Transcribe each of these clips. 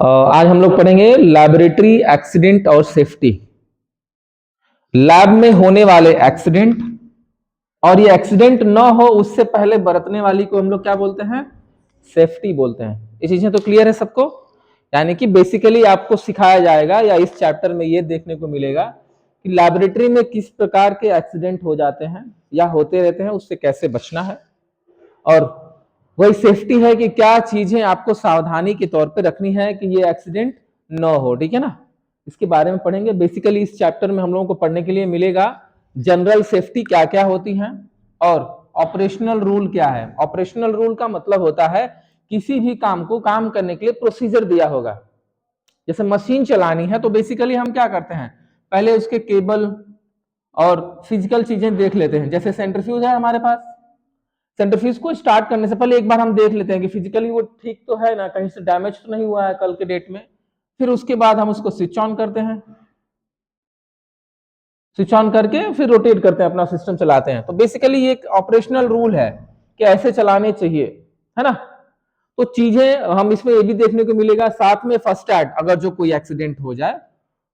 आज हम लोग पढ़ेंगे लैबोरेटरी एक्सीडेंट और सेफ्टी। लैब में होने वाले एक्सीडेंट और ये एक्सीडेंट ना हो उससे पहले बरतने वाली को हम लोग क्या बोलते हैं? सेफ्टी बोलते हैं। ये चीजें तो क्लियर है सबको? यानी कि बेसिकली आपको सिखाया जाएगा या इस चैप्टर में ये देखने को मिलेगा कि लैबोरेटरी में किस प्रकार के एक्सीडेंट हो जाते हैं या होते रहते हैं, उससे कैसे बचना है, और वही सेफ्टी है कि क्या चीजें आपको सावधानी के तौर पे रखनी है कि ये एक्सीडेंट न हो। ठीक है ना? इसके बारे में पढ़ेंगे। बेसिकली इस चैप्टर में हम लोगों को पढ़ने के लिए मिलेगा जनरल सेफ्टी क्या क्या होती है और ऑपरेशनल रूल क्या है। ऑपरेशनल रूल का मतलब होता है किसी भी काम को काम करने के लिए प्रोसीजर दिया होगा। जैसे मशीन चलानी है तो बेसिकली हम क्या करते हैं, पहले उसके केबल और फिजिकल चीजें देख लेते हैं। जैसे सेंट्रीफ्यूज है हमारे पास, सेंट्रीफ्यूज को स्टार्ट करने से पहले एक बार हम देख लेते हैं कि फिजिकली वो ठीक तो है ना, कहीं से डैमेज तो नहीं हुआ है कल के डेट में। फिर उसके बाद हम उसको स्विच ऑन करते हैं, स्विच ऑन करके फिर रोटेट करते हैं, अपना सिस्टम चलाते हैं। तो बेसिकली ये एक ऑपरेशनल रूल है कि ऐसे चलाने चाहिए, है ना? तो चीजें हम इसमें ये भी देखने को मिलेगा साथ में फर्स्ट एड। अगर जो कोई एक्सीडेंट हो जाए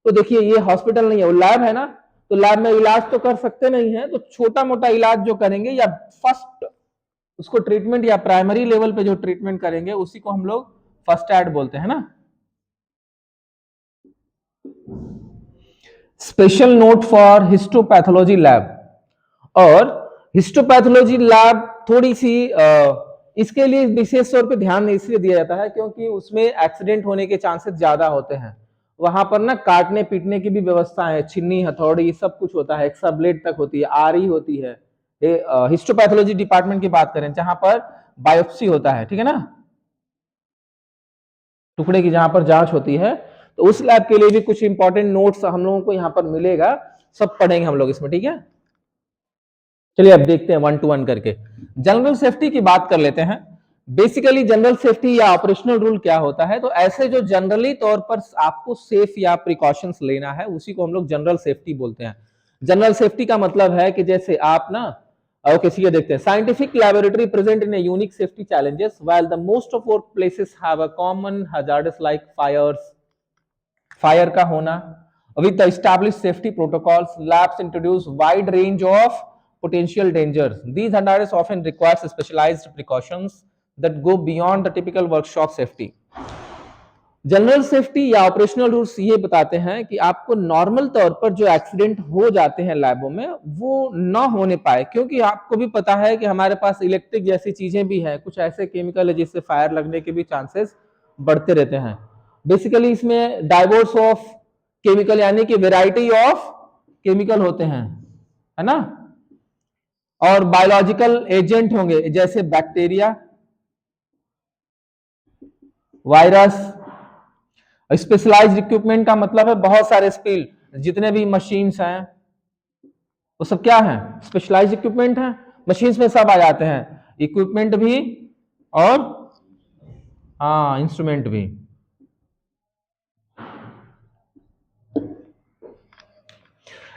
तो देखिए ये हॉस्पिटल नहीं है, वो लैब है ना, तो लैब में इलाज तो कर सकते नहीं है, तो छोटा मोटा इलाज जो करेंगे या फर्स्ट उसको ट्रीटमेंट या प्राइमरी लेवल पे जो ट्रीटमेंट करेंगे उसी को हम लोग फर्स्ट एड बोलते हैं ना। Special note for histopathology lab. और हिस्टोपैथोलॉजी लैब थोड़ी सी इसके लिए विशेष तौर पे ध्यान इसलिए दिया जाता है क्योंकि उसमें एक्सीडेंट होने के चांसेस ज्यादा होते हैं। वहां पर ना काटने पीटने की भी व्यवस्था है, छिन्नी हथौड़ी सब कुछ होता है, एक्सा ब्लेड तक होती है, आरी होती है। हिस्टोपैथोलॉजी डिपार्टमेंट की बात करें जहां पर बायोप्सी होता है, ठीक है ना, टुकड़े की जहां पर जांच होती है, तो उस लैब के लिए भी कुछ इंपॉर्टेंट नोट्स हम लोगों को यहाँ पर मिलेगा, सब पढ़ेंगे हम लोग इसमें। ठीक है, चलिए अब देखते हैं वन टू वन करके। जनरल सेफ्टी की बात कर लेते हैं। बेसिकली जनरल सेफ्टी या ऑपरेशनल रूल क्या होता है, तो ऐसे जो जनरली तौर पर आपको सेफ या प्रिकॉशंस लेना है उसी को हम लोग जनरल सेफ्टी बोलते हैं। जनरल सेफ्टी का मतलब है कि जैसे आप ना, ओके सीधे देखते हैं। Scientific laboratory present in unique safety challenges while the most of work places have a common hazards like fire का होना। With the established safety protocols, labs introduce wide range of potential dangers. These hazards often require specialized precautions that go beyond the typical workshop safety. General safety या operational rules ये बताते हैं कि आपको normal तौर पर जो एक्सीडेंट हो जाते हैं लैबों में वो ना होने पाए, क्योंकि आपको भी पता है कि हमारे पास इलेक्ट्रिक जैसी चीजें भी हैं, कुछ ऐसे केमिकल है जिससे फायर लगने के भी चांसेस बढ़ते रहते हैं। बेसिकली इसमें डाइवर्स ऑफ केमिकल यानी कि वेराइटी ऑफ केमिकल होते हैं, है ना, और बायोलॉजिकल एजेंट होंगे जैसे बैक्टीरिया, वायरस। स्पेशलाइज्ड इक्विपमेंट का मतलब है बहुत सारे स्किल, जितने भी मशीन्स हैं वो सब क्या है? स्पेशलाइज्ड इक्विपमेंट है। मशीन्स में सब आ जाते हैं, इक्विपमेंट भी और हाँ इंस्ट्रूमेंट भी।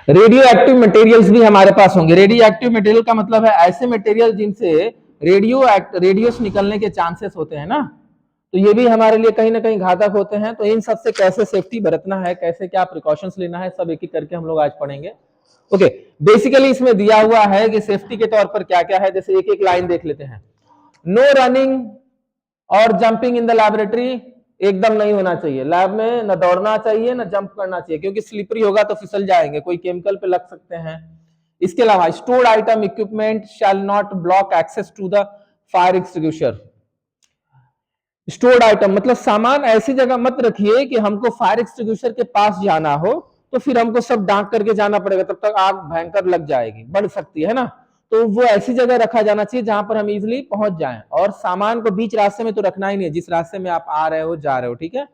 रेडियो एक्टिव मटेरियल्स भी हमारे पास होंगे। रेडियो एक्टिव मटेरियल का मतलब है ऐसे मटेरियल जिनसे रेडियस निकलने के चांसेस होते हैं ना, तो ये भी हमारे लिए कहीं ना कहीं घातक होते हैं। तो इन सब से कैसे सेफ्टी बरतना है, कैसे क्या प्रिकॉशंस लेना है, सब एक एक करके हम लोग आज पढ़ेंगे। ओके, बेसिकली इसमें दिया हुआ है कि सेफ्टी के तौर पर क्या क्या है, जैसे एक एक लाइन देख लेते हैं। नो रनिंग और जंपिंग इन द लैबोरेटरी, एकदम नहीं होना चाहिए लैब में, न दौड़ना चाहिए न जंप करना चाहिए, क्योंकि स्लिपरी होगा तो फिसल जाएंगे, कोई केमिकल पे लग सकते हैं। इसके अलावा stored item equipment shall not block access to the fire extinguisher. Stored item मतलब सामान ऐसी जगह मत रखिए कि हमको फायर एक्सटिंग्विशर के पास जाना हो तो फिर हमको सब डांक करके जाना पड़ेगा, तब तक आग भयंकर लग जाएगी, बढ़ सकती है ना। तो वो ऐसी जगह रखा जाना चाहिए जहां पर हम इजिली पहुंच जाएं, और सामान को बीच रास्ते में तो रखना ही नहीं है, जिस रास्ते में आप आ रहे हो जा रहे हो, ठीक है।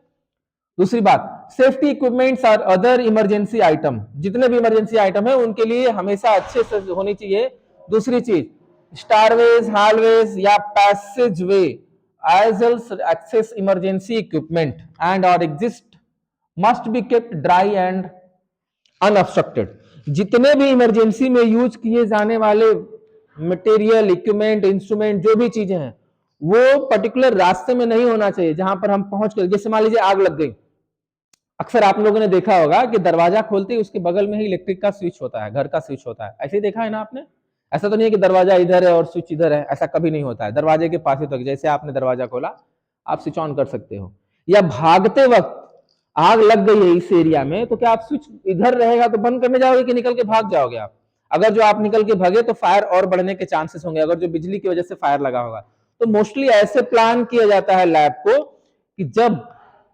दूसरी बात, सेफ्टी इक्विपमेंट्स और अदर इमरजेंसी आइटम, जितने भी इमरजेंसी आइटम है उनके लिए हमेशा अच्छे से होनी चाहिए। दूसरी चीज, स्टारवेज, हॉलवेज या passage way as well access emergency equipment and or exist must be kept dry and unobstructed. जितने भी इमरजेंसी में यूज किए जाने वाले मटेरियल, इक्विपमेंट, इंस्ट्रूमेंट, जो भी चीजें हैं वो पर्टिकुलर रास्ते में नहीं होना चाहिए जहां पर हम पहुंच कर, जैसे मान लीजिए आग लग गई, अक्सर आप लोगों ने देखा होगा कि दरवाजा खोलते ही उसके बगल में ही इलेक्ट्रिक का स्विच होता है, घर का स्विच होता है, ऐसे ही देखा है ना आपने? ऐसा तो नहीं है कि दरवाजा इधर है और स्विच इधर है, ऐसा कभी नहीं होता है, दरवाजे के पास ही तक, जैसे आपने दरवाजा खोला आप स्विच ऑन कर सकते हो। या भागते वक्त आग लग गई है इस एरिया में, तो क्या आप स्विच इधर रहेगा तो बंद करने जाओगे कि निकल के भाग जाओगे आप? अगर जो आप निकल के भागे तो फायर और बढ़ने के चांसेस होंगे, अगर जो बिजली की वजह से फायर लगा होगा। तो मोस्टली ऐसे प्लान किया जाता है लैब को कि जब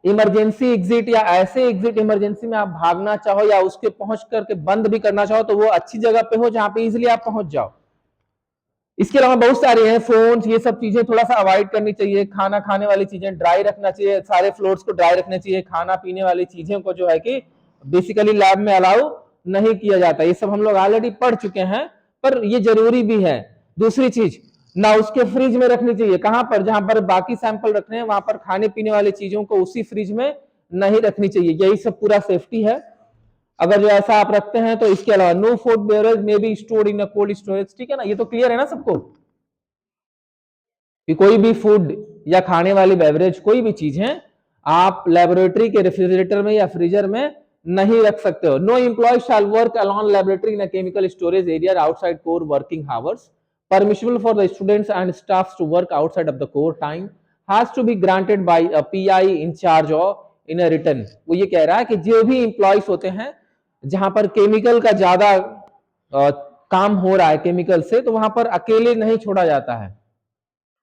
इमरजेंसी एग्जिट या ऐसे एग्जिट इमरजेंसी में आप भागना चाहो या उसके पहुंच करके बंद भी करना चाहो तो वो अच्छी जगह पे हो जहां पे इजीली आप पहुंच जाओ। इसके अलावा बहुत सारे हैं, फोन, ये सब चीजें थोड़ा सा अवॉइड करनी चाहिए, खाना खाने वाली चीजें ड्राई रखना चाहिए, सारे फ्लोर्स को ड्राई रखने चाहिए, खाना पीने वाली चीजें को जो है कि बेसिकली लैब में अलाउ नहीं किया जाता, ये सब हम लोग ऑलरेडी पढ़ चुके हैं, पर ये जरूरी भी है। दूसरी चीज ना उसके फ्रिज में रखनी चाहिए, कहां पर? जहां पर बाकी सैंपल रख रहे हैं वहां पर खाने पीने वाली चीजों को उसी फ्रिज में नहीं रखनी चाहिए, यही सब पूरा सेफ्टी है अगर जो ऐसा आप रखते हैं तो। इसके अलावा no food beverage may be stored in a cold storage, ठीक है ना, ये तो क्लियर है ना सबको कि कोई भी फूड या खाने वाली बेवरेज कोई भी चीज है आप लेबोरेटरी के रेफ्रिजरेटर में या फ्रीजर में नहीं रख सकते हो। No employ shall work alone laboratory in a chemical storage area outside core working hours, permissible for the students and staffs to work outside of the core time, has to be granted by a PI in charge of in a written। वो ये कह रहा है कि जो भी employees होते हैं जहां पर केमिकल का ज्यादा काम हो रहा है केमिकल से, तो वहां पर अकेले नहीं छोड़ा जाता है,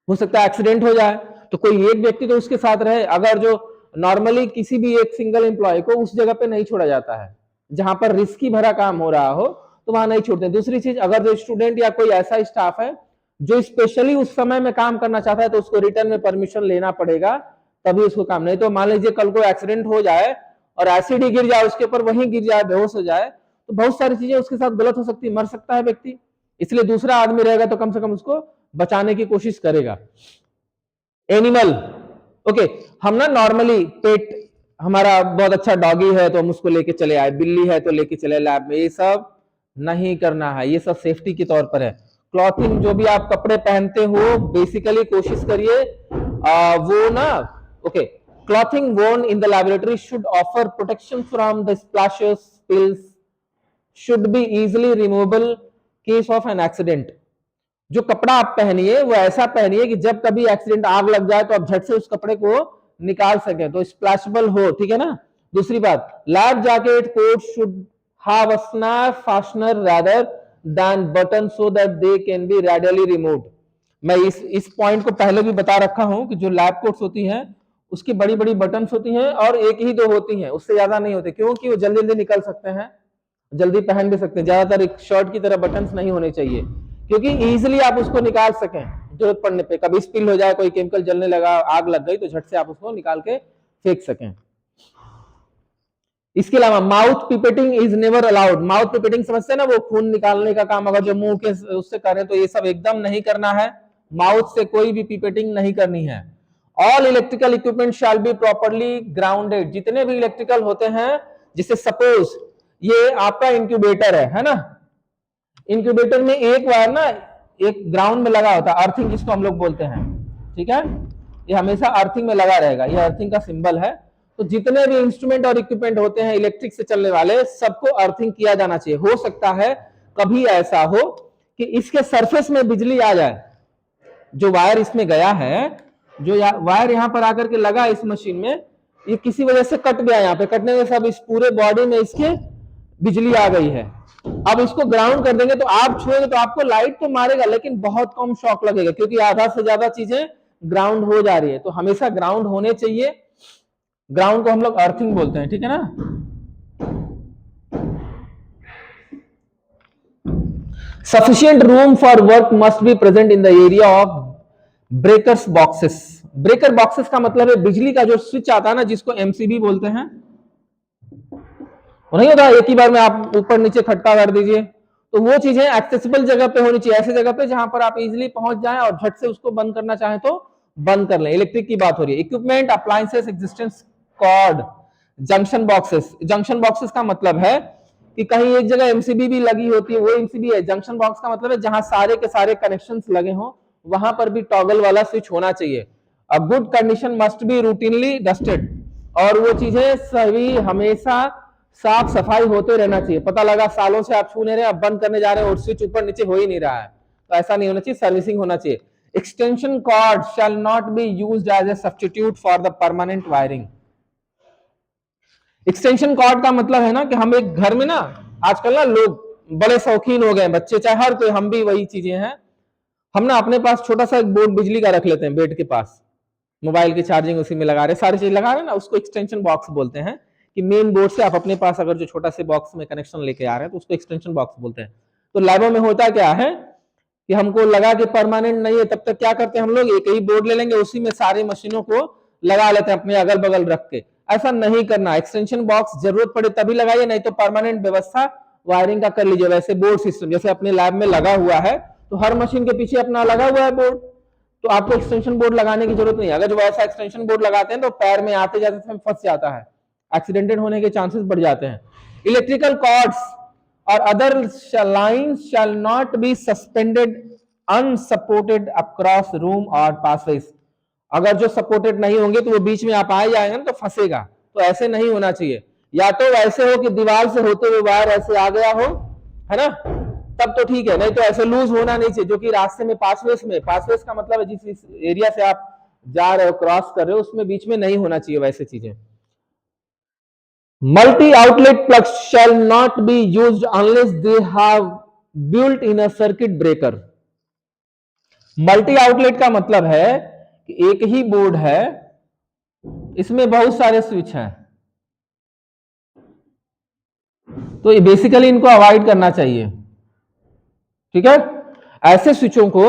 हो सकता है एक्सीडेंट हो जाए तो कोई एक व्यक्ति तो उसके साथ रहे, अगर जो नॉर्मली किसी भी एक सिंगल एम्प्लॉय को उस जगह पे नहीं छोड़ा जाता है जहां पर रिस्की भरा काम हो रहा हो, तो वहां नहीं छोड़ते। दूसरी चीज, अगर जो स्टूडेंट या कोई ऐसा स्टाफ है जो स्पेशली उस समय में काम करना चाहता है तो उसको रिटर्न में परमिशन लेना पड़ेगा तभी उसको काम, नहीं तो मान लीजिए कल को एक्सीडेंट हो जाए और एसिड ही गिर जाए उसके ऊपर, वहीं गिर जाए, बेहोश हो जाए, तो बहुत सारी चीजें उसके साथ गलत हो सकती है, मर सकता है व्यक्ति। इसलिए दूसरा आदमी रहेगा तो कम से कम उसको बचाने की कोशिश करेगा। एनिमल, ओके, हम ना नॉर्मली पेट, हमारा बहुत अच्छा डॉगी है तो हम उसको लेके चले आए, बिल्ली है तो लेके चले लैब में, ये सब नहीं करना है, ये सब सेफ्टी के तौर पर है। क्लॉथिंग, जो भी आप कपड़े पहनते हो बेसिकली कोशिश करिए वो ना, okay, clothing worn in the laboratory should offer protection from the splashes, spills, should be easily removable case of an accident। जो कपड़ा आप पहनिए वो ऐसा पहनिए कि जब कभी एक्सीडेंट, आग लग जाए तो आप झट से उस कपड़े को निकाल सके, तो स्प्लैशेबल हो, ठीक है ना। दूसरी बात, lab jacket coat should have a snap fastener rather than button so that they can be readily removed. मैं इस पॉइंट को पहले भी बता रखा हूं कि जो लैब कोट्स होती हैं उसकी बड़ी बड़ी बटन्स होती हैं और एक ही दो होती हैं, उससे ज्यादा नहीं होते, क्योंकि वो जल्दी जल्दी निकल सकते हैं, जल्दी पहन भी सकते हैं। ज्यादातर एक शर्ट की तरह बटन्स नहीं होने चाहिए क्योंकि इजीली आप उसको निकाल सकें जरूरत पड़ने पे, कभी स्पिल हो जाए, कोई केमिकल जलने लगा, आग लग गई, तो झट से आप उसको निकाल के फेंक सकें। इसके अलावा mouth pipetting is never allowed. Mouth pipetting समझते हैं ना, वो खून निकालने का काम अगर जो मुंह के उससे करें तो ये सब एकदम नहीं करना है, माउथ से कोई भी पिपेटिंग नहीं करनी है। All electrical equipment shall be properly grounded. जितने भी इलेक्ट्रिकल होते हैं, जिससे सपोज ये आपका इंक्यूबेटर है ना, इंक्यूबेटर में एक वायर ना एक ग्राउंड में लगा होता है, अर्थिंग जिसको हम लोग बोलते हैं, ठीक है, ये हमेशा अर्थिंग में लगा रहेगा, ये अर्थिंग का सिंबल है। तो जितने भी इंस्ट्रूमेंट और इक्विपमेंट होते हैं इलेक्ट्रिक से चलने वाले, सबको अर्थिंग किया जाना चाहिए। हो सकता है कभी ऐसा हो कि इसके सरफेस में बिजली आ जाए, जो वायर इसमें गया है, जो वायर यहां पर आकर के लगा इस मशीन में, ये किसी वजह से कट गया, यहाँ पे कटने के सब इस पूरे बॉडी में इसके बिजली आ गई है। अब इसको ग्राउंड कर देंगे तो आप छुएंगे तो आपको लाइट तो मारेगा लेकिन बहुत कम शॉक लगेगा, क्योंकि आधा से ज्यादा चीजें ग्राउंड हो जा रही है। तो हमेशा ग्राउंड होने चाहिए, ग्राउंड को हम लोग अर्थिंग बोलते हैं, ठीक है ना। Sufficient room for work must be present in the area of breakers boxes. Breaker boxes का मतलब है बिजली का जो स्विच आता है ना, जिसको एमसीबी बोलते हैं, नहीं होता एक ही बार में आप ऊपर नीचे खटका कर दीजिए, तो वो चीजें एक्सेसिबल जगह पे होनी चाहिए, ऐसी जगह पे जहां पर आप इजीली पहुंच जाएं और झट से उसको बंद करना चाहें तो बंद कर लें। इलेक्ट्रिक की बात हो रही है। Equipment, appliances, extension cord, junction boxes. Junction boxes का मतलब है कि कहीं एक जगह एमसीबी भी लगी होती है, वो एमसीबी है। जंक्शन बॉक्स का मतलब है जहां सारे के सारे कनेक्शंस लगे हों, वहां पर भी टॉगल वाला स्विच होना चाहिए। A good condition must be routinely dusted, और वो चीजें सभी हमेशा साफ सफाई होते रहना चाहिए। पता लगा सालों से आप छू नहीं रहे, अब बंद करने जा रहे हैं और स्विच ऊपर नीचे हो ही नहीं रहा है, तो ऐसा नहीं होना चाहिए, सर्विसिंग होना चाहिए। Extension cord shall not be used as a substitute for the permanent wiring. Extension cord का मतलब है ना कि हम एक घर में ना, आजकल ना लोग बड़े शौकीन हो गए, बच्चे चाहे हर कोई, हम भी वही चीजें हैं, हम ना अपने पास छोटा सा एक बोर्ड बिजली का रख लेते हैं बेड के पास, मोबाइल की चार्जिंग उसी में लगा रहे, सारी चीज लगा रहे ना, उसको एक्सटेंशन बॉक्स बोलते हैं। कि मेन बोर्ड से आप अपने पास अगर जो छोटा से बॉक्स में कनेक्शन लेके आ रहे हैं तो उसको एक्सटेंशन बॉक्स बोलते हैं। तो लैबों में होता क्या है कि हमको लगा कि परमानेंट नहीं है, तब तक क्या करते हैं हम लोग, एक ही बोर्ड ले लेंगे, उसी में सारी मशीनों को लगा लेते हैं अपने अगल बगल रख के। ऐसा नहीं करना, एक्सटेंशन बॉक्स जरूरत पड़े तभी लगाइए, नहीं तो परमानेंट व्यवस्था वायरिंग का कर लीजिए। वैसे बोर्ड सिस्टम जैसे अपने लैब में लगा हुआ है, तो हर मशीन के पीछे अपना लगा हुआ है बोर्ड, तो आपको एक्सटेंशन बोर्ड लगाने की जरूरत नहीं है। अगर जो वैसा एक्सटेंशन बोर्ड लगाते हैं तो पैर में आते जाते समय फंस जाता है, एक्सीडेंटेड होने के चांसेस बढ़ जाते हैं। इलेक्ट्रिकल कॉर्ड्स और other lines shell not be suspended unsupported across room और पासवेज। अगर जो सपोर्टेड नहीं होंगे तो वो बीच में आप आ जाएंगे ना तो फंसेगा, तो ऐसे नहीं होना चाहिए। या तो वैसे हो कि दीवार से होते हुए वायर ऐसे आ गया हो, है ना, तब तो ठीक है, नहीं तो ऐसे लूज होना नहीं चाहिए जो कि रास्ते में पासवेज में, पासवेज का मतलब है जिस एरिया से आप जा रहे हो, क्रॉस कर रहे हो, उसमें बीच में नहीं होना चाहिए वैसे चीजें। Multi outlet plugs shell not be used unless they have built in a circuit breaker. Multi outlet का मतलब है कि एक ही बोर्ड है, इसमें बहुत सारे स्विच हैं, तो बेसिकली इनको अवॉइड करना चाहिए, ठीक है। ऐसे स्विचों को,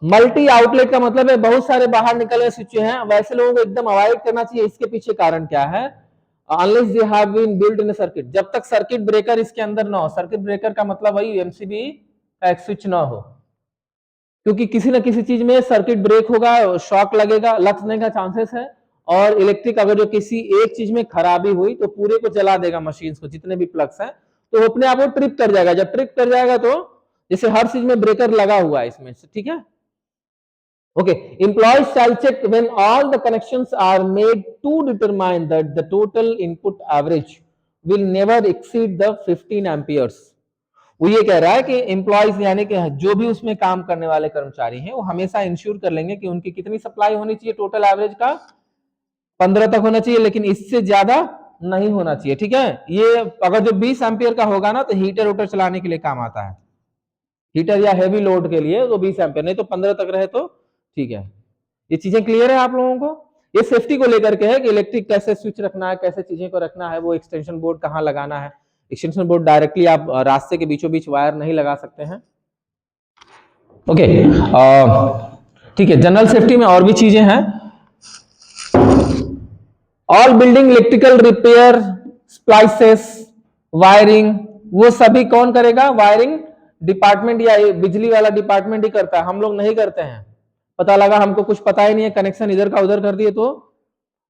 मल्टी आउटलेट का मतलब है बहुत सारे बाहर निकल रहे स्विच हैं, वैसे लोगों को एकदम अवॉइड करना चाहिए। इसके पीछे कारण क्या है, unless they have been built in circuit, जब तक सर्किट ब्रेकर इसके अंदर ना हो। सर्किट ब्रेकर का मतलब वही एमसीबी का एक स्विच ना हो, क्योंकि किसी ना किसी चीज में सर्किट ब्रेक होगा, शॉक लगेगा, लगने का चांसेस है, और इलेक्ट्रिक अगर जो किसी एक चीज में खराबी हुई तो पूरे को जला देगा, मशीन को जितने भी प्लग्स हैं, तो वो अपने आप को ट्रिप कर जाएगा। जब ट्रिप कर जाएगा तो जैसे हर चीज में ब्रेकर लगा हुआ है इसमें से, ठीक है। Okay, employees shall check when all the connections are made to determine that the total input average will never exceed the 15 amperes. वो ये कह रहा है कि एम्प्लॉयज यानी कि जो भी उसमें काम करने वाले कर्मचारी हैं, वो हमेशा इंश्योर कर लेंगे कि उनकी कितनी सप्लाई होनी चाहिए, टोटल एवरेज का 15 तक होना चाहिए, लेकिन इससे ज्यादा नहीं होना चाहिए, ठीक है। ये अगर जो 20 एम्पियर का होगा ना तो हीटर उटर चलाने के लिए काम आता है, हीटर या हेवी लोड के लिए तो 20 एम्पियर, नहीं तो 15 तक रहे तो ठीक है। ये चीजें क्लियर है आप लोगों को। ये सेफ्टी को लेकर के है कि इलेक्ट्रिक कैसे स्विच रखना है, कैसे चीजें को रखना है, वो एक्सटेंशन बोर्ड कहाँ लगाना है। एक्सटेंशन बोर्ड डायरेक्टली आप रास्ते के बीचों बीच वायर नहीं लगा सकते हैं, ओके। ठीक है, जनरल सेफ्टी में और भी चीजें हैं। All building electrical repair, splices, wiring, वो सभी कौन करेगा, वायरिंग डिपार्टमेंट या बिजली वाला डिपार्टमेंट ही करता है, हम लोग नहीं करते हैं। पता लगा हमको कुछ पता ही नहीं है, कनेक्शन इधर का उधर कर दिए तो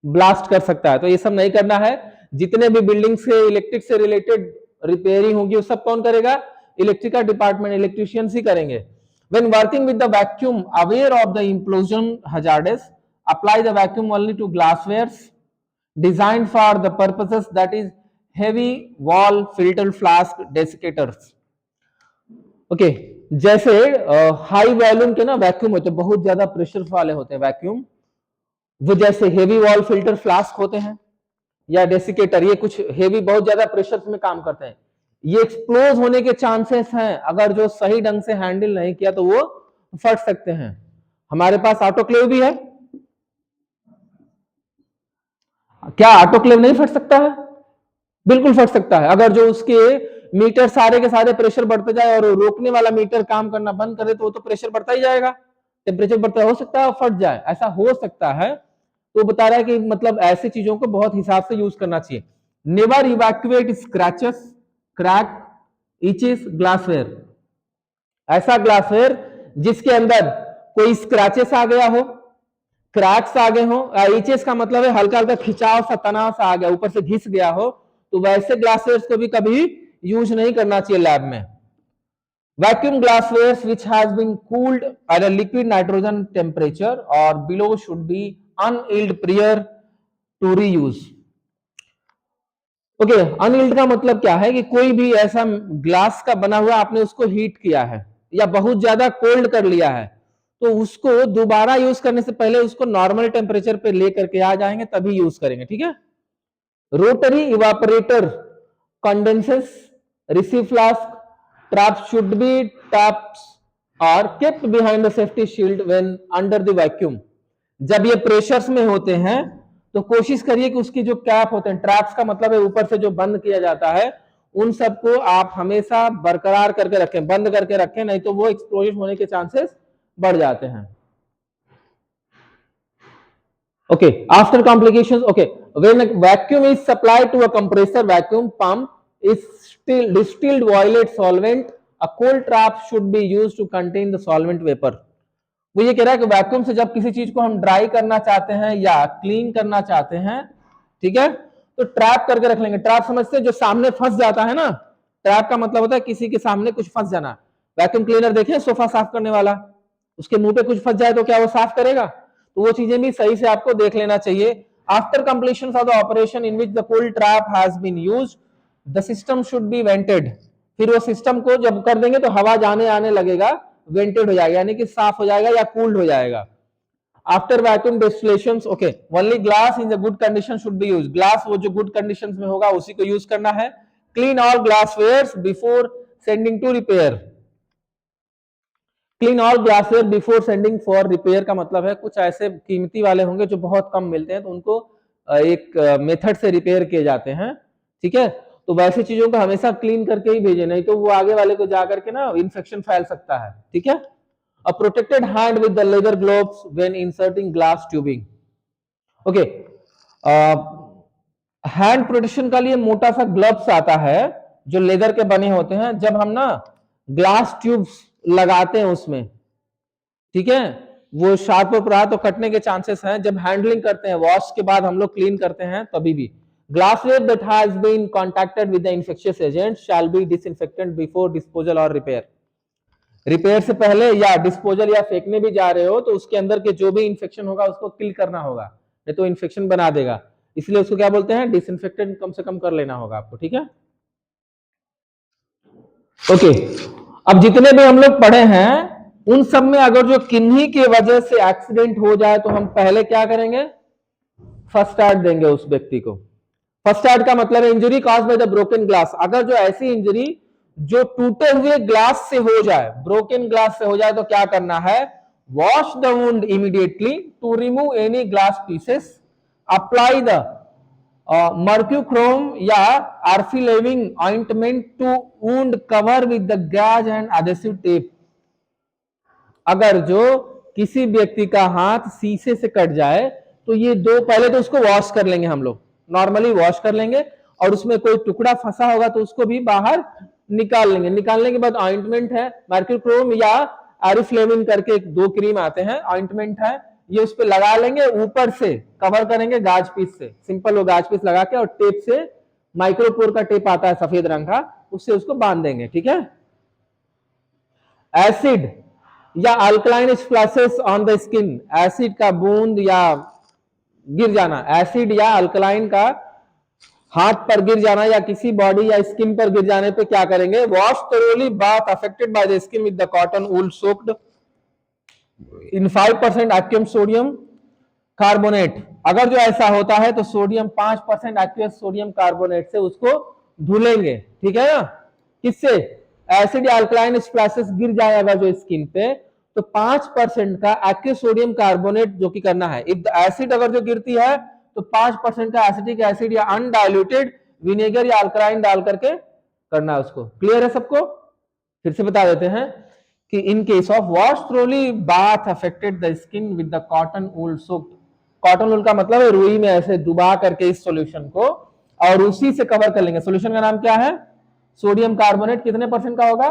ब्लास्ट कर सकता है, तो ये सब नहीं करना है। जितने भी बिल्डिंग से इलेक्ट्रिक से रिलेटेड रिपेयरिंग होगी वो सब कौन करेगा, इलेक्ट्रिकल डिपार्टमेंट, इलेक्ट्रिशियंस ही करेंगे। When working with the vacuum, aware of the implosion hazards, apply the vacuum only to glasswares designed for the purposes, that is heavy wall filter flask desiccators. Okay, जैसे high volume के ना vacuum होते हैं, बहुत ज्यादा pressure वाले होते हैं वैक्यूम, वो जैसे हेवी वॉल फिल्टर फ्लास्क होते हैं या डेसिकेटर, ये कुछ हेवी बहुत ज्यादा प्रेशर में काम करते हैं, ये एक्सप्लोज होने के चांसेस हैं। अगर जो सही ढंग से हैंडल नहीं किया तो वो फट सकते हैं। हमारे पास ऑटोक्लेव भी है, क्या ऑटोक्लेव नहीं फट सकता है, बिल्कुल फट सकता है। अगर जो उसके मीटर सारे के सारे प्रेशर बढ़ते जाए और रोकने वाला मीटर काम करना बंद करे तो वो तो प्रेशर बढ़ता ही जाएगा, टेम्परेचर बढ़ता, हो सकता है फट जाए, ऐसा हो सकता है। तो बता रहा है कि मतलब ऐसी चीजों को बहुत हिसाब से यूज करना चाहिए। Never evacuate scratches, crack, etches glassware, ऐसा ग्लासवेयर जिसके अंदर कोई स्क्रैचेस आ गया हो, क्रैक्स आ गए हो, ईचेस का मतलब है हल्का हल्का खिंचाव सा, तनाव सा आ गया, ऊपर से घिस गया हो, तो वैसे ग्लासवेयर को भी कभी यूज नहीं करना चाहिए लैब में। Vacuum glasswares which has been cooled at a liquid nitrogen temperature or below should be unyielded prior to reuse. Okay, unyield का मतलब क्या है कि कोई भी ऐसा ग्लास का बना हुआ आपने उसको हीट किया है या बहुत ज्यादा कोल्ड कर लिया है, तो उसको दोबारा यूज करने से पहले उसको नॉर्मल टेम्परेचर पे लेकर के आ जाएंगे तभी यूज करेंगे, ठीक है। Rotary evaporator condenses receive flask traps should be taps are kept behind the safety shield when under the vacuum. जब ये प्रेशर्स में होते हैं तो कोशिश करिए कि उसकी जो कैप होते हैं, ट्रैप्स का मतलब है ऊपर से जो बंद किया जाता है, उन सबको आप हमेशा बरकरार करके रखें, बंद करके रखें, नहीं तो वो एक्सप्लोजन होने के चांसेस बढ़ जाते हैं। Okay, after complications, okay, when a vacuum is supplied to a compressor vacuum pump is still distilled violet solvent, a cold trap should be used to contain the solvent vapor. वो ये कह रहा है कि vacuum से जब किसी चीज को हम ड्राई करना चाहते हैं या क्लीन करना चाहते हैं, ठीक है, तो ट्रैप करके रख लेंगे। ट्रैप समझते हैं जो सामने फंस जाता है ना, ट्रैप का मतलब होता है किसी के सामने कुछ फंस जाना। वैक्यूम क्लीनर देखिए सोफा साफ करने वाला, उसके मुंह पे कुछ फंस जाए तो क्या वो साफ करेगा? तो वो चीजें भी सही से आपको देख लेना चाहिए। After completion of the operation in which the cold trap has been used, the system should be vented. फिर वो सिस्टम को जब कर देंगे तो हवा जाने आने लगेगा, वेंटेड हो जाएगा, यानी कि साफ हो जाएगा या कूल्ड हो जाएगा। After vacuum distillation, okay, only glass in the good condition should be use. Glass वो जो गुड कंडीशन में होगा उसी को यूज करना है। Clean all glasswares before sending to repair. Clean all glassware before sending for repair का मतलब है कुछ ऐसे कीमती वाले होंगे जो बहुत कम मिलते हैं तो उनको एक मेथड से रिपेयर किए जाते हैं, ठीक है। तो वैसी चीजों को हमेशा क्लीन करके ही भेजें, नहीं तो वो आगे वाले को जाकर के ना इन्फेक्शन फैल सकता है, ठीक है। A protected hand with the leather gloves when inserting glass tubing. Okay, hand protection का लिए मोटा सा ग्लव्स आता है जो लेदर के बने होते हैं, जब हम ना ग्लास ट्यूब्स लगाते हैं उसमें, ठीक है, वो शार्प पर रहा तो कटने के चांसेस हैं। जब हैंडलिंग करते हैं, वॉश के बाद हम लोग क्लीन करते हैं तभी भी। Glassware that has been contacted with the infectious agent shall be disinfected before disposal और रिपेयर। रिपेयर से पहले या डिस्पोजल या फेंकने भी जा रहे हो तो उसके अंदर के जो भी इंफेक्शन होगा उसको किल करना होगा, नहीं तो इंफेक्शन बना देगा। इसलिए उसको क्या बोलते हैं, डिसइंफेक्टेंट कम से कम कर लेना होगा आपको, ठीक है। ओके, अब जितने भी हम लोग पढ़े हैं उन सब में अगर जो किन्हीं की वजह से एक्सीडेंट हो जाए तो हम पहले क्या करेंगे, फर्स्ट एड देंगे उस व्यक्ति को। फर्स्ट एड का मतलब है injury caused by the broken glass. अगर जो ऐसी इंजरी जो टूटे हुए ग्लास से हो जाए, ब्रोकन ग्लास से हो जाए, तो क्या करना है, wash the wound immediately to remove any glass pieces, apply the mercurochrome या acriflavine ointment to wound cover with the gauze and adhesive tape. अगर जो किसी व्यक्ति का हाथ शीशे से कट जाए तो ये दो, पहले तो उसको वॉश कर लेंगे, हम लोग नॉर्मली वॉश कर लेंगे, और उसमें कोई टुकड़ा फंसा होगा तो उसको भी बाहर निकाल लेंगे। निकालने के बाद ऑइंटमेंट है, मर्क्यूक्रोम या आरिफ्लेविन करके दो क्रीम आते हैं, ऑइंटमेंट है, ये उस पर लगा लेंगे, ऊपर से कवर करेंगे गाज पीस से, सिंपल वो गाज पीस लगा के, और टेप से, माइक्रोपोर का टेप आता है सफेद रंग का, उससे उसको बांध देंगे, ठीक है। एसिड या alkaline splashes on the skin, acid का बूंद या गिर जाना, एसिड या अल्कलाइन का हाथ पर गिर जाना या किसी बॉडी या स्किन पर गिर जाने पे क्या करेंगे, wash thoroughly bath affected by the skin with the cotton wool soaked in 5% aqueous sodium carbonate। अगर जो ऐसा होता है तो सोडियम 5% aqueous सोडियम कार्बोनेट से उसको धुलेंगे, ठीक है ना। किससे, एसिड या अल्कलाइन स्प्लैशेस गिर जाए अगर जो स्किन पे, तो 5% का एक्टिव सोडियम कार्बोनेट जो कि करना है। इफ द एसिड अगर जो गिरती है तो 5% का एसिटिक एसिड या अनडाइल्यूटेड विनेगर या अल्कलाइन डाल करके करना है उसको। क्लियर है सबको? फिर से बता देते हैं कि in case of wash thoroughly bath affected the skin with the cotton wool soaked. Cotton wool का मतलब है रुई में ऐसे डुबा करके इस सॉल्यूशन को, और उसी से कवर कर लेंगे। सॉल्यूशन का नाम क्या है, सोडियम कार्बोनेट। कितने परसेंट का होगा,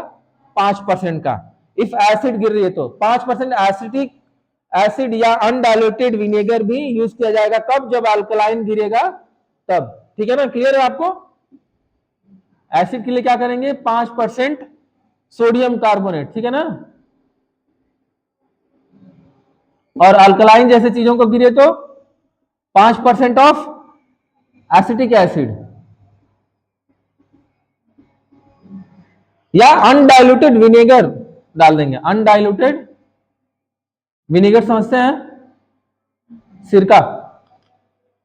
5% का। इफ एसिड गिर रही है तो 5% एसिटिक एसिड या अनडाइल्यूटेड विनेगर भी यूज किया जाएगा। कब, जब अल्कलाइन गिरेगा तब, ठीक है ना। क्लियर है आपको? एसिड के लिए क्या करेंगे, 5% सोडियम कार्बोनेट, ठीक है ना। और अल्कलाइन जैसे चीजों को गिरे तो 5% ऑफ एसिटिक एसिड या अनडाइल्यूटेड विनेगर डाल देंगे। अनडाइल्यूटेड विनेगर समझते हैं, सिरका,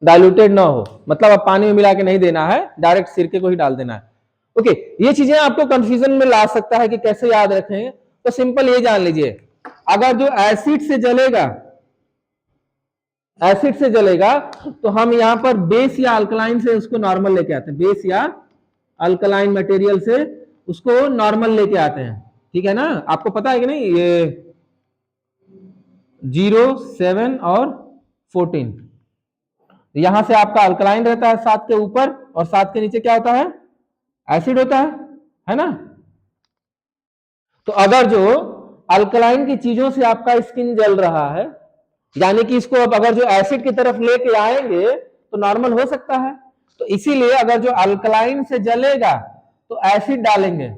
डाइल्यूटेड ना हो, मतलब अब पानी में मिला के नहीं देना है, डायरेक्ट सिरके को ही डाल देना है। ओके, ये चीजें आपको कंफ्यूजन में ला सकता है कि कैसे याद रखेंगे। तो सिंपल ये जान लीजिए, अगर जो एसिड से जलेगा, एसिड से जलेगा तो हम यहां पर बेस या अल्कलाइन से उसको नॉर्मल लेके आते हैं, बेस या अल्कलाइन मटेरियल से उसको नॉर्मल लेके आते हैं, ठीक है ना। आपको पता है कि नहीं, ये 0, 7 और 14, यहां से आपका अल्कलाइन रहता है 7 के ऊपर और 7 के नीचे क्या होता है, एसिड होता है ना। तो अगर जो अल्कलाइन की चीजों से आपका स्किन जल रहा है, यानी कि इसको अब अगर जो एसिड की तरफ लेके आएंगे तो नॉर्मल हो सकता है। तो इसीलिए अगर जो अल्कलाइन से जलेगा तो एसिड डालेंगे,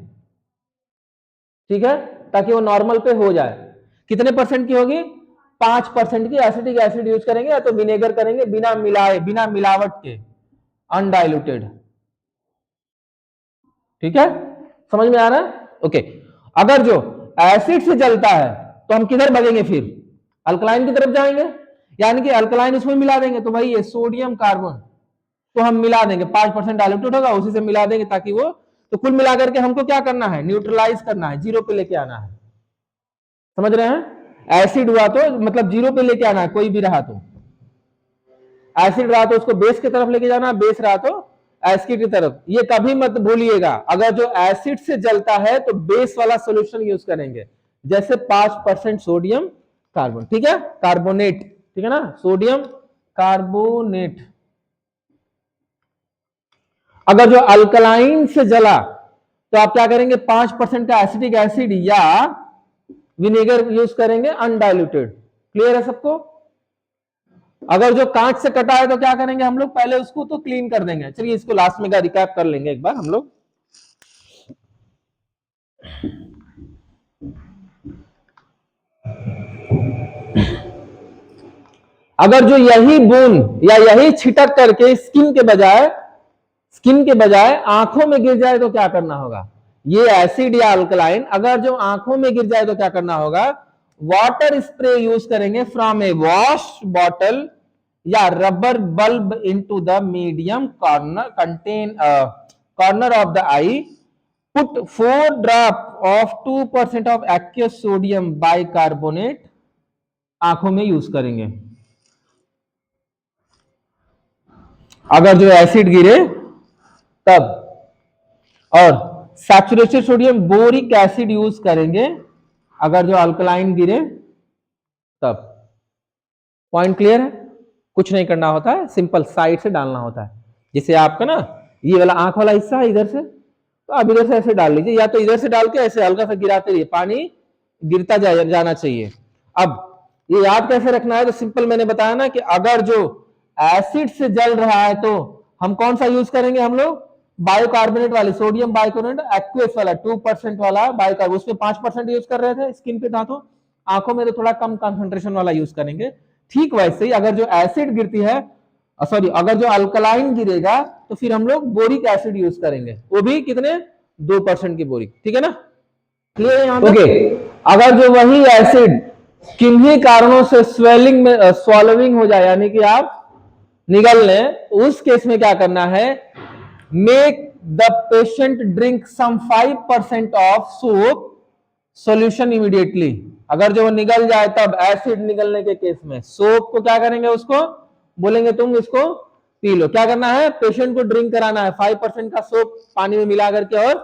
ठीक है, ताकि वो नॉर्मल पे हो जाए। कितने परसेंट की होगी, 5% की एसिटिक एसिड यूज करेंगे, या तो विनेगर करेंगे बिना मिलाए, बिना मिलावट के, अनडाइल्यूटेड, ठीक है, समझ में आ रहा है। ओके, अगर जो एसिड से जलता है तो हम किधर भागेंगे, फिर अल्कलाइन की तरफ जाएंगे, यानी कि अल्कलाइन उसमें मिला देंगे। तो भाई ये सोडियम कार्बन तो हम मिला देंगे, 5% डाइल्यूटेड होगा, उसी से मिला देंगे ताकि वो, तो कुल मिलाकर के हमको क्या करना है, न्यूट्रलाइज करना है, 0 पे लेके आना है, समझ रहे हैं। एसिड हुआ तो मतलब 0 पे लेके आना है, कोई भी रहा तो, एसिड रहा तो उसको बेस की तरफ लेके जाना, बेस रहा तो एसिड की तरफ। ये कभी मत भूलिएगा, अगर जो एसिड से जलता है तो बेस वाला सोल्यूशन यूज करेंगे, जैसे 5% सोडियम कार्बन, ठीक है, कार्बोनेट, ठीक है ना, सोडियम कार्बोनेट। अगर जो अल्कलाइन से जला तो आप क्या करेंगे, 5% का एसिटिक एसिड या विनेगर यूज करेंगे अनडाइल्यूटेड। क्लियर है सबको। अगर जो कांच से कटा है तो क्या करेंगे हम लोग, पहले उसको तो क्लीन कर देंगे। चलिए इसको लास्ट में का रिकैप कर लेंगे एक बार हम लोग। अगर जो यही बूंद या यही छिटक करके स्किन के बजाय आंखों में गिर जाए तो क्या करना होगा, ये एसिड या अल्कलाइन अगर जो आंखों में गिर जाए तो क्या करना होगा, वाटर स्प्रे यूज करेंगे फ्रॉम ए वॉश बॉटल या rubber bulb into the medium corner of the I, put 4 drop of 2% of aqueous sodium bicarbonate, आंखों में यूज करेंगे। अगर जो एसिड गिरे तब, और saturated sodium boric acid use करेंगे अगर जो अल्कलाइन गिरे तब। पॉइंट क्लियर है, कुछ नहीं करना होता है, सिंपल साइड से डालना होता है। जैसे आपका ना ये वाला आंख वाला हिस्सा है इधर से, तो आप इधर से ऐसे डाल लीजिए, या तो इधर से डाल के ऐसे हल्का सा गिराते रहिए, पानी गिरता जाना चाहिए। अब ये याद कैसे रखना है, तो सिंपल मैंने बताया ना कि अगर जो एसिड से जल रहा है तो हम कौन सा यूज करेंगे, हम लोग बायोकार्बोनेट वाली, सोडियम बाइकार्बोनेट एक्वस वाला 2% वाला बायोकार्बोनेट, उसमें 5% यूज कर रहे थे स्किन पे था, तो आंखों में तो थोड़ा कम कंसंट्रेशन वाला यूज करेंगे। ठीक वैसे ही अगर जो एसिड गिरती है, सॉरी अगर जो अल्कलाइन गिरेगा तो फिर हम लोग बोरिक एसिड यूज करेंगे, वो भी कितने, 2% की बोरिक, ठीक है ना, क्लियर है यहां तक। ओके, अगर जो वही एसिड किन्हीं कारणों से स्वेलिंग में स्वॉलोइंग हो जाए, यानी कि आप निगल लें, उस केस में क्या करना है, make the patient drink some 5% of soap solution immediately. अगर जो निगल जाए तब, एसिड निगलने के केस में सोप को क्या करेंगे, उसको बोलेंगे तुम इसको पी लो। क्या करना है, पेशेंट को ड्रिंक कराना है, 5% का सोप पानी में मिला करके और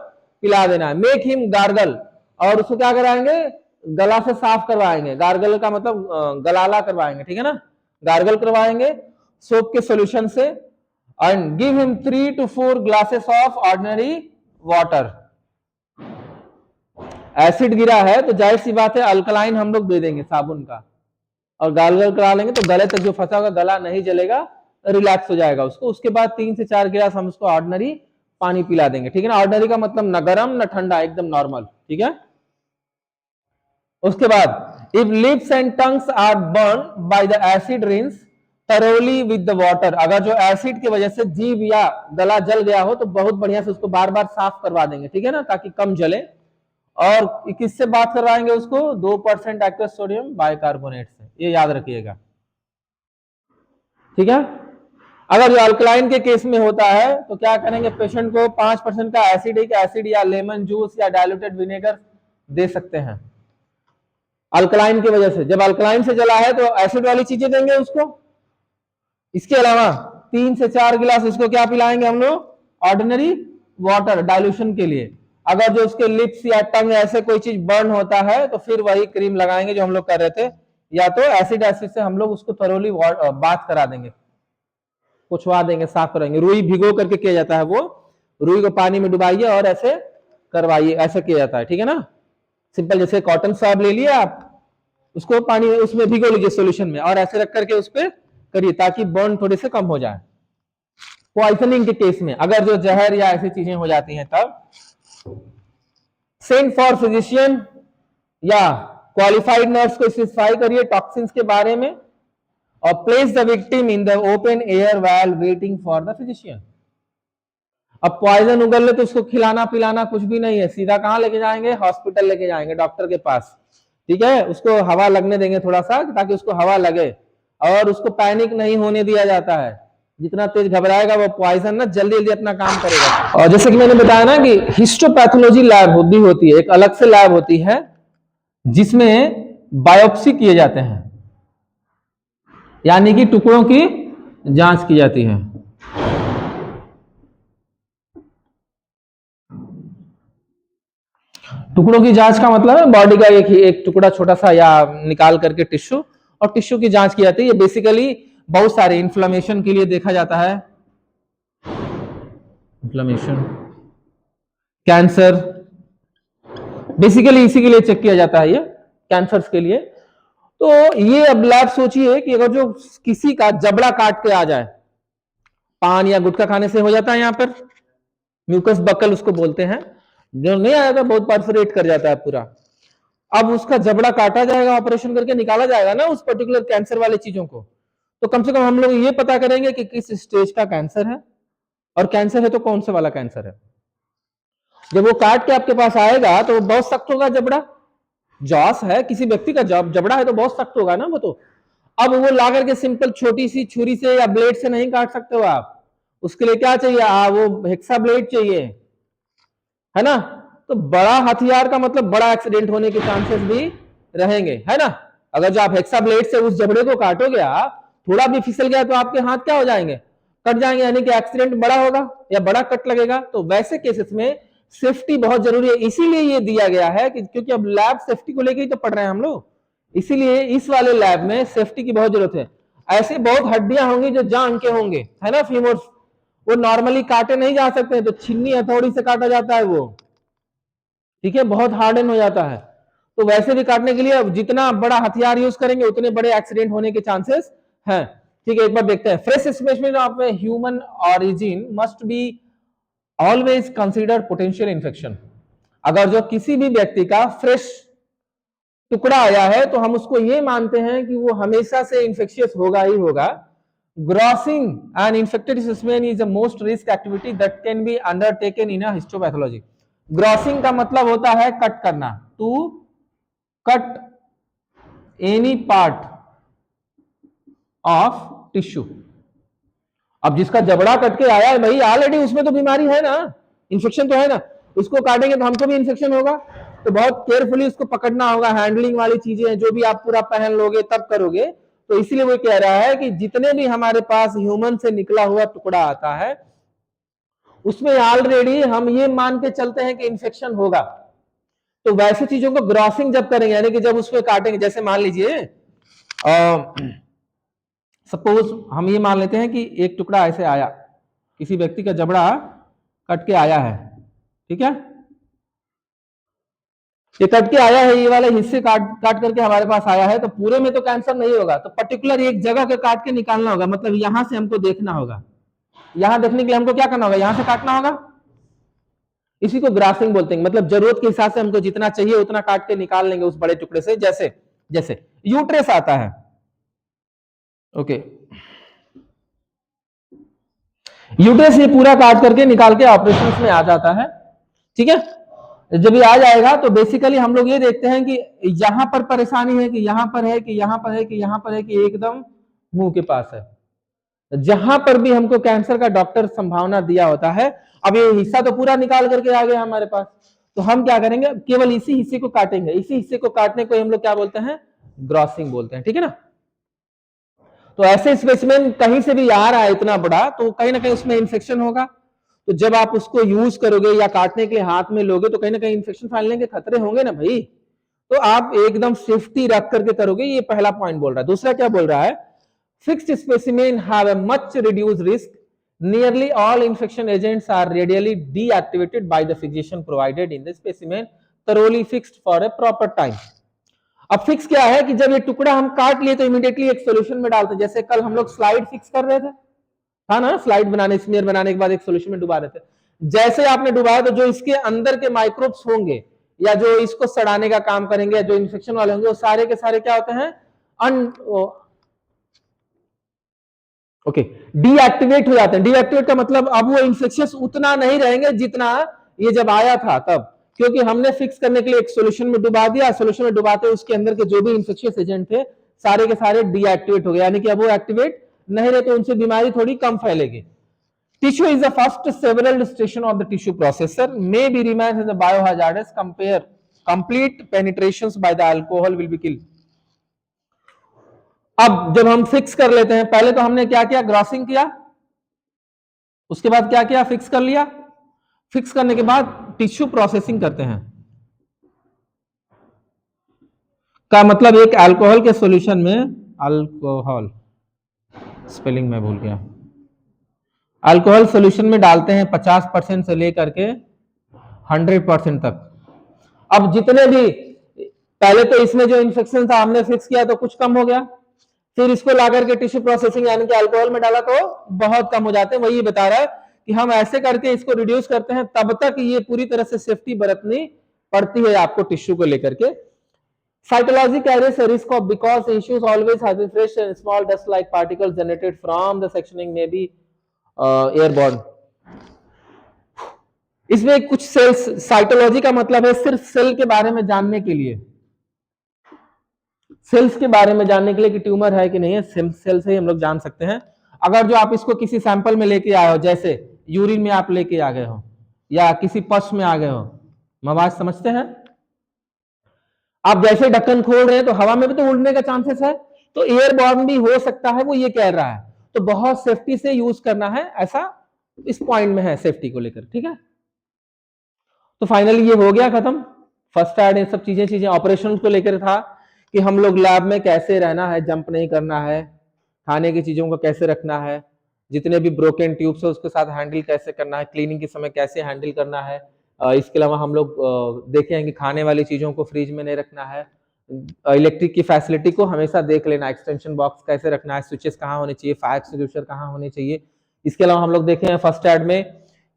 पिला देना है। मेक हिम गार्गल, और उसको क्या कराएंगे, गला से साफ करवाएंगे, गार्गल का मतलब गलाला करवाएंगे, ठीक है ना, गार्गल करवाएंगे सोप के सॉल्यूशन से। And give him 3 to 4 glasses of ordinary water. Acid गिरा है तो जाहिर सी बात है अल्कलाइन हम लोग दे देंगे साबुन का, और गार्गल करा लेंगे तो गले तक जो फंसा होगा गला नहीं जलेगा, रिलैक्स हो जाएगा उसको। उसके बाद 3 से 4 गिलास हम उसको ऑर्डिनरी पानी पिला देंगे, ठीक है ना। ऑर्डिनरी का मतलब न गर्म न ठंडा, एकदम नॉर्मल, ठीक है। उसके बाद if lips and tongues are burn by the acid rinse thoroughly with the water, अगर जो एसिड की वजह से जीभ या गला जल गया हो तो बहुत बढ़िया से उसको बार बार साफ करवा देंगे, ठीक है ना, ताकि कम जले। और किससे बात करवाएंगे उसको? 2% एक्वस सोडियम बाइकार्बोनेट से, ये याद रखिएगा, ठीक है। अगर जो अल्कलाइन के केस में होता है तो क्या करेंगे, पेशेंट को 5% का एसिड या लेमन जूस या डाइल्यूटेड विनेगर दे सकते हैं अल्कलाइन की वजह से। जब अल्कलाइन से जला है तो एसिड वाली चीजें देंगे उसको। इसके अलावा 3 से 4 गिलास इसको क्या पिलाएंगे हम लोग? ऑर्डिनरी वाटर डाइल्यूशन के लिए। अगर जो उसके लिप्स या टंग ऐसे कोई चीज बर्न होता है तो फिर वही क्रीम लगाएंगे जो हम लोग कर रहे थे, या तो एसिड से हम लोग उसको थरोली बात करा देंगे, पुछवा देंगे, साफ कराएंगे। रुई भिगो करके किया जाता है, वो रुई को पानी में डुबाइए और ऐसे करवाइए, ऐसा किया जाता है, ठीक है ना। सिंपल, जैसे कॉटन स्वाब ले लिए आप, उसको पानी में उसमें भिगो लीजिए सोल्यूशन में, और ऐसे रख करके उस पर करिए ताकि बर्न थोड़े से कम हो जाए। पॉइजनिंग के केस में अगर जो जहर या ऐसी चीजें हो जाती हैं तब सेंड फॉर फिजिशियन या क्वालिफाइड नर्स को स्पेसिफाई करिए टॉक्सिन्स के बारे में, और place the victim in the open air while waiting for the physician. अब पॉइजन उगल ले तो उसको खिलाना पिलाना कुछ भी नहीं है, सीधा कहां लेके जाएंगे? हॉस्पिटल लेके जाएंगे, डॉक्टर के पास, ठीक है। उसको हवा लगने देंगे थोड़ा सा, ताकि उसको हवा लगे, और उसको पैनिक नहीं होने दिया जाता है। जितना तेज घबराएगा वो पॉइजन ना जल्दी जल्दी अपना काम करेगा। और जैसे कि मैंने बताया ना कि हिस्टोपैथोलॉजी लैब भी होती है, एक अलग से लैब होती है जिसमें बायोप्सी किए जाते हैं, यानी कि टुकड़ों की जांच की जाती है। टुकड़ों की जांच का मतलब है बॉडी का एक टुकड़ा छोटा सा या निकाल करके टिश्यू, और टिश्यू की जांच की जाती है। ये बेसिकली बहुत सारे इन्फ्लेमेशन के लिए देखा जाता है, इन्फ्लेमेशन, कैंसर, बेसिकली इसी के लिए चेक किया जाता है, ये कैंसर्स के लिए। तो ये अब लैब सोचिए कि अगर जो किसी का जबड़ा काट के आ जाए, पान या गुटखा खाने से हो जाता है यहाँ पर म्यूकस बकल उसको बोलते हैं, जो नहीं आया था बहुत परफोरेट कर जाता है पूरा। अब उसका जबड़ा काटा जाएगा, ऑपरेशन करके निकाला जाएगा ना उस पर्टिकुलर कैंसर वाले चीजों को, तो कम से कम हम लोग ये पता करेंगे कि किस स्टेज का कैंसर है, और कैंसर है तो कौन सा वाला कैंसर है। जब वो काट के आपके पास आएगा तो बहुत सख्त होगा जबड़ा, जॉस है किसी व्यक्ति का जबड़ा है तो बहुत सख्त होगा ना वो तो। अब वो ला करके सिंपल छोटी सी छुरी से या ब्लेड से नहीं काट सकते हो आप, उसके लिए क्या चाहिए? वो हेक्सा ब्लेड चाहिए, है ना। तो बड़ा हथियार का मतलब बड़ा एक्सीडेंट होने के चांसेस भी रहेंगे, है ना। अगर जो आप हेक्सा ब्लेड से उस जबड़े को काटोगे, आप थोड़ा भी फिसल गया तो आपके हाथ क्या हो जाएंगे? कट जाएंगे, यानी कि एक्सीडेंट बड़ा होगा या बड़ा कट लगेगा। तो वैसे केसेस में सेफ्टी बहुत जरूरी है, इसीलिए ये दिया गया है कि क्योंकि अब लैब सेफ्टी को लेकर ही तो पढ़ रहे हैं हम लोग, इसीलिए इस वाले लैब में सेफ्टी की बहुत जरूरत है। ऐसे बहुत हड्डियां होंगी जो जान के होंगे, है ना, फीमोर्स, वो नॉर्मली काटे नहीं जा सकते, तो छीनी हथौड़ी से काटा जाता है वो, ठीक है, बहुत हार्डन हो जाता है। तो वैसे भी काटने के लिए जितना बड़ा हथियार यूज करेंगे उतने बड़े एक्सीडेंट होने के चांसेस हैं, ठीक है। एक बार देखते हैं, fresh specimen of human origin must be always consider potential infection. अगर जो किसी भी व्यक्ति का फ्रेश टुकड़ा आया है तो हम उसको ये मानते हैं कि वो हमेशा से इन्फेक्शियस होगा ही होगा। Grossing an infected specimen is the most risk activity that can be undertaken in histopathology. Grossing का मतलब होता है कट करना, to cut any part of tissue. अब जिसका जबड़ा कट के आया है भाई, ऑलरेडी उसमें तो बीमारी है ना, इन्फेक्शन तो है ना, उसको काटेंगे तो हमको भी इन्फेक्शन होगा। तो बहुत केयरफुली उसको पकड़ना होगा, हैंडलिंग वाली चीजें हैं जो भी आप पूरा पहन लोगे तब करोगे। तो इसीलिए वो कह रहा है कि जितने भी हमारे पास ह्यूमन से निकला हुआ टुकड़ा आता है उसमें ऑलरेडी हम ये मान के चलते हैं कि इन्फेक्शन होगा। तो वैसे चीजों को ग्रॉसिंग जब करेंगे, यानी कि जब उसको काटेंगे, जैसे मान लीजिए सपोज हम ये मान लेते हैं कि एक टुकड़ा ऐसे आया, किसी व्यक्ति का जबड़ा कट के आया है, ठीक है, ये कट के आया है, ये वाले हिस्से काट करके हमारे पास आया है, तो पूरे में तो कैंसर नहीं होगा, तो पर्टिकुलर एक जगह के काट के निकालना होगा। मतलब यहां से हमको देखना होगा, यहां देखने के लिए हमको क्या करना होगा? यहां से काटना होगा। इसी को ग्रासिंग बोलते हैं, मतलब जरूरत के हिसाब से हमको जितना चाहिए उतना काट के निकाल लेंगे उस बड़े टुकड़े से, जैसे जैसे यूट्रेस आता है। ओके, यूट्रेस ये पूरा काट करके निकाल के ऑपरेशन में आ जाता है, ठीक है। जब ये आ जाएगा तो बेसिकली हम लोग ये देखते हैं कि यहां पर परेशानी है कि यहां पर है कि यहां पर है कि यहां पर है कि एकदम मुंह के पास है, जहां पर भी हमको कैंसर का डॉक्टर संभावना दिया होता है। अब ये हिस्सा तो पूरा निकाल करके आ गया हमारे पास, तो हम क्या करेंगे, केवल इसी हिस्से को काटेंगे। इसी हिस्से को काटने को हम लोग क्या बोलते हैं, ग्रॉसिंग बोलते हैं, ठीक है ना। तो ऐसे स्पेसिमेन कहीं से भी आ रहा है इतना बड़ा, तो कहीं ना कहीं उसमें इन्फेक्शन होगा। तो जब आप उसको यूज करोगे या काटने के लिए हाथ में लोगे तो कहीं ना कहीं इन्फेक्शन फैलने के खतरे होंगे ना भाई। तो आप एकदम सेफ्टी रख करके करोगे, ये पहला पॉइंट बोल रहा है। दूसरा क्या बोल रहा है, fixed specimen have a much reduced risk, nearly all infection agents are readily deactivated by the physician provided in the specimen thoroughly fixed for a proper time। अब फिक्स क्या है कि जब ये टुकड़ा हम काट लिए तो इमीडिएटली एक सॉल्यूशन में डालते, जैसे कल हम लोग स्लाइड फिक्स कर रहे थे, था ना, स्लाइड बनाने, स्मीयर बनाने के बाद एक सॉल्यूशन में डुबा रहे थे। जैसे आपने डुबाया तो जो इसके अंदर के माइक्रोब्स होंगे या जो इसको सड़ाने का काम करेंगे या जो इन्फेक्शन वाले होंगे वो सारे के सारे क्या होते हैं, ओके, डीएक्टिवेट हो जाते हैं। डीएक्टिवेट का मतलब अब वो इन्फेक्शियस उतना नहीं रहेंगे जितना ये जब आया था तब, क्योंकि हमने फिक्स करने के लिए एक सॉल्यूशन में डुबा दिया। सॉल्यूशन में डुबाते उसके अंदर के जो भी इन्फेक्शियस एजेंट थे सारे के सारे डीएक्टिवेट हो गए, यानी कि अब वो एक्टिवेट नहीं रहे, तो उनसे बीमारी थोड़ी कम फैलेगी। Tissue is the first several station of the tissue processor, may be remains as a biohazardous, compare complete penetrations by the alcohol will be killed। अब जब हम फिक्स कर लेते हैं, पहले तो हमने क्या किया, ग्रॉसिंग किया, उसके बाद क्या किया, फिक्स कर लिया। फिक्स करने के बाद टिश्यू प्रोसेसिंग करते हैं, का मतलब एक अल्कोहल के सॉल्यूशन में, अल्कोहल स्पेलिंग में भूल गया, अल्कोहल सॉल्यूशन में डालते हैं 50% से लेकर के 100% तक। अब जितने भी, पहले तो इसमें जो इन्फेक्शन था हमने फिक्स किया तो कुछ कम हो गया, फिर इसको लाकर के टिश्यू प्रोसेसिंग यानी कि अल्कोहल में डाला तो बहुत कम हो जाते हैं। वही बता रहा है कि हम ऐसे करके इसको रिड्यूस करते हैं, तब तक ये पूरी तरह से सेफ्टी बरतनी पड़ती है आपको टिश्यू को लेकर के। Cytology carries a risk of, because issues always have been fresh and small dust-like particles generated from the sectioning may be airborne। इसमें कुछ सेल्स, साइटोलॉजी का मतलब है सिर्फ सेल के बारे में जानने के लिए, सेल्स के बारे में जानने के लिए कि ट्यूमर है कि नहीं है, सेल से ही हम लोग जान सकते हैं। अगर जो आप इसको किसी सैंपल में लेके आए हो, जैसे यूरिन में आप लेके आ गए हो या किसी पश में आ गए हो, आवाज समझते हैं, आप जैसे ढक्कन खोल रहे हैं तो हवा में भी तो उड़ने का चांसेस है, तो एयरबॉर्न भी हो सकता है, वो ये कह रहा है। तो बहुत सेफ्टी से यूज करना है, ऐसा इस पॉइंट में है सेफ्टी को लेकर, ठीक है। तो फाइनली ये हो गया खत्म, फर्स्ट एड, ये सब चीजें ऑपरेशन को लेकर था कि हम लोग लैब में कैसे रहना है, जंप नहीं करना है, खाने की चीजों को कैसे रखना है, जितने भी ब्रोकन ट्यूब्स है उसके साथ हैंडल कैसे करना है, क्लीनिंग के समय कैसे हैंडल करना है। इसके अलावा हम लोग देखे हैं कि खाने वाली चीजों को फ्रिज में नहीं रखना है, इलेक्ट्रिक की फैसिलिटी को हमेशा देख लेना, एक्सटेंशन बॉक्स कैसे रखना है, स्विचेस कहाँ होने चाहिए, फायर एक्सटिंग्विशर कहाँ होने चाहिए। इसके अलावा हम लोग देखे हैं फर्स्ट एड में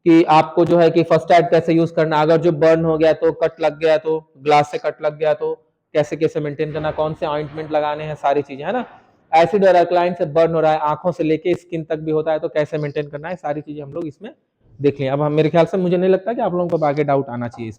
कि आपको जो है कि फर्स्ट एड कैसे यूज करना, अगर जो बर्न हो गया तो, कट लग गया तो, ग्लास से कट लग गया तो कैसे कैसे मेंटेन करना, कौन से ऑइंटमेंट लगाने हैं, सारी चीजें, है ना। एसिड और अल्कलाइन से बर्न हो रहा है, आंखों से लेके स्किन तक भी होता है, तो कैसे मेंटेन करना है, सारी चीजें हम लोग इसमें देख लें। अब हम, मेरे ख्याल से मुझे नहीं लगता कि आप लोगों को आगे डाउट आना चाहिए।